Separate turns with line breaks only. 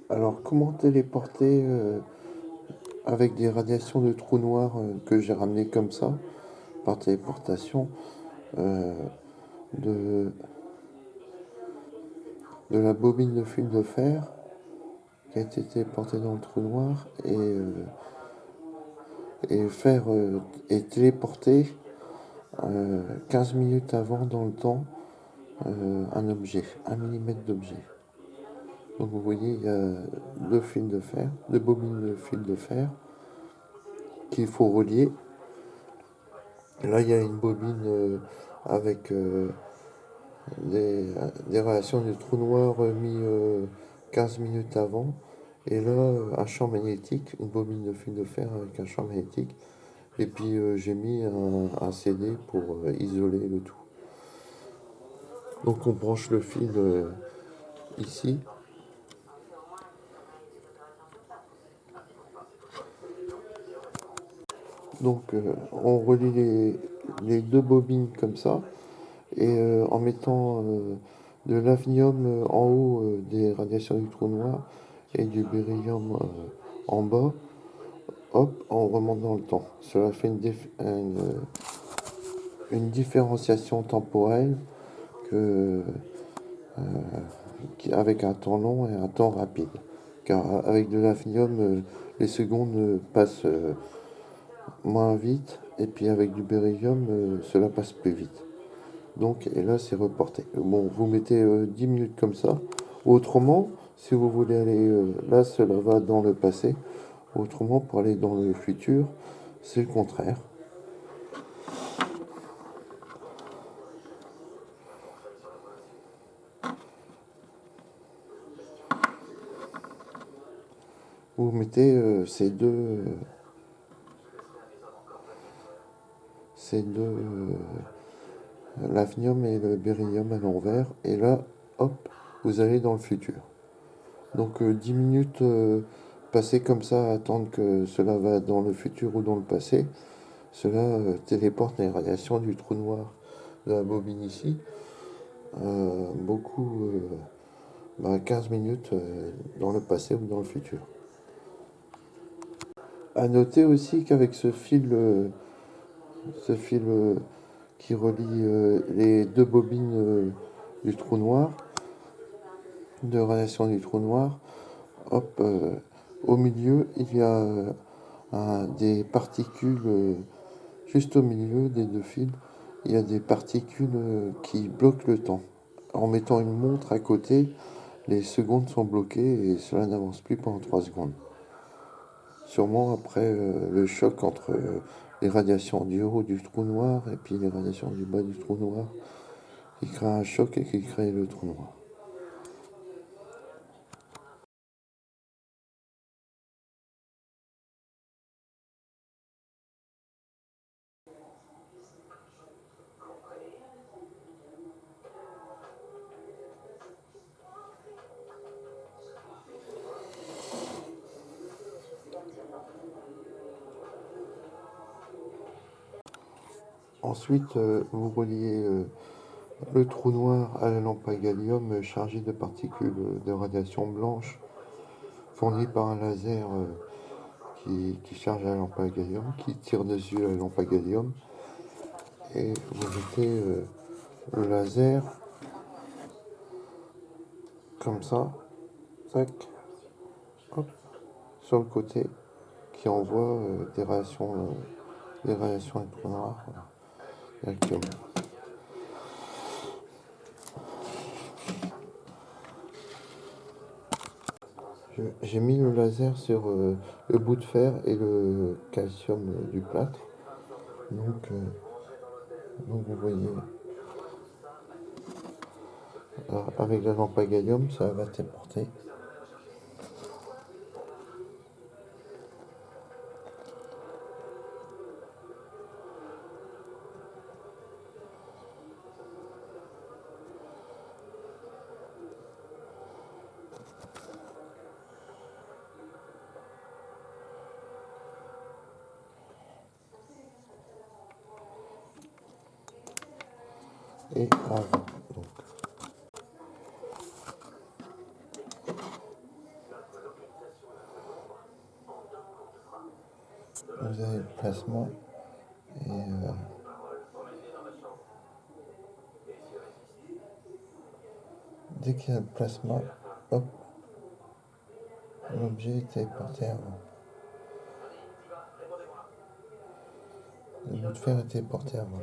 Alors, comment téléporter avec des radiations de trous noirs que j'ai ramené comme ça, par téléportation, euh, de, de la bobine de fil de fer qui a été téléportée dans le trou noir et faire et téléporter 15 minutes avant dans le temps un objet, 1 mm d'objet. Donc vous voyez, il y a deux fils de fer, deux bobines de fil de fer qu'il faut relier. Et là, il y a une bobine avec des relations de trou noir mis 15 minutes avant. Et là, un champ magnétique, une bobine de fil de fer avec un champ magnétique. Et puis j'ai mis un CD pour isoler le tout. Donc on branche le fil ici. Donc on relie les deux bobines comme ça. Et en mettant de l'hafnium en haut des radiations du trou noir et du beryllium en bas, hop, on remonte dans le temps. Cela fait une différenciation temporelle que, avec un temps long et un temps rapide. Car avec de l'hafnium, les secondes passent moins vite, et puis avec du beryllium, cela passe plus vite. Donc, et là, c'est reporté. Bon, vous mettez 10 minutes comme ça. Autrement, si vous voulez aller là, cela va dans le passé. Autrement, pour aller dans le futur, c'est le contraire. Vous mettez l'hafnium et le beryllium à l'envers. Et là, hop, vous allez dans le futur. Donc 10 minutes passées comme ça à attendre que cela va dans le futur ou dans le passé. Cela téléporte les radiations du trou noir de la bobine ici. Beaucoup 15 minutes dans le passé ou dans le futur. À noter aussi qu'avec ce fil qui relie les deux bobines du trou noir, de radiation du trou noir, hop, au milieu, il y a des particules, juste au milieu des deux fils, il y a des particules qui bloquent le temps. En mettant une montre à côté, les secondes sont bloquées et cela n'avance plus pendant 3 secondes. Sûrement après le choc entre les radiations du haut du trou noir et puis les radiations du bas du trou noir qui crée un choc et qui crée le trou noir. Ensuite, vous reliez le trou noir à la lampe à gallium chargée de particules de radiation blanche fournies par un laser qui charge la lampe à gallium, qui tire dessus la lampe à gallium. Et vous mettez le laser comme ça, tac, hop, sur le côté, qui envoie des réactions à trou noir directement. J'ai mis le laser sur le bout de fer et le calcium du plâtre. Donc vous voyez, avec la lampe à gallium, ça va téléporter. Et avant. Donc, Vous avez le plasma et dès qu'il y a le plasma, hop, l'objet est téléporté avant. Le bout de fer est téléporté avant.